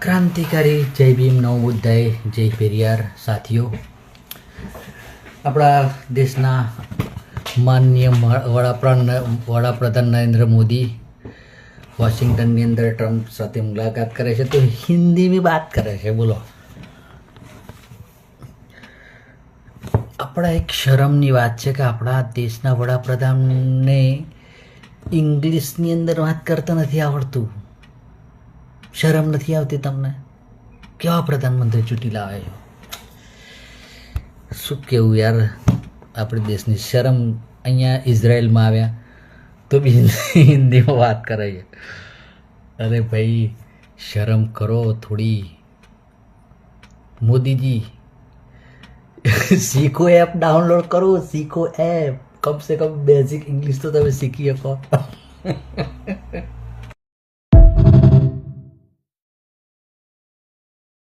ક્રાંતિકારી જય ભીમ નવ બુદ્ધાય જય પેરિયાર સાથીઓ, આપણા દેશના માનનીય વડાપ્રધાન નરેન્દ્ર મોદી વોશિંગ્ટનની અંદર ટ્રમ્પ સાથે મુલાકાત કરે છે તો હિન્દીમાં વાત કરે છે. બોલો, આપણા એક શરમની વાત છે કે આપણા દેશના વડાપ્રધાનને ઇંગ્લિશની અંદર વાત કરતા નથી આવડતું. શરમ નથી આવતી તમને? કેવા પ્રધાનમંત્રી ચૂંટી લાવે છો? શું કેવું યાર, આપણી દેશની શરમ. અહીંયા ઇઝરાયલમાં આવ્યા તો બી હિન્દીમાં વાત કરે છે. અરે ભાઈ, શરમ કરો થોડી. મોદીજી, सीखो ऐप डाउनलोड करो, सीखो ऐप. कम से कम बेसिक इंग्लिश तो તમે શીખી શકો.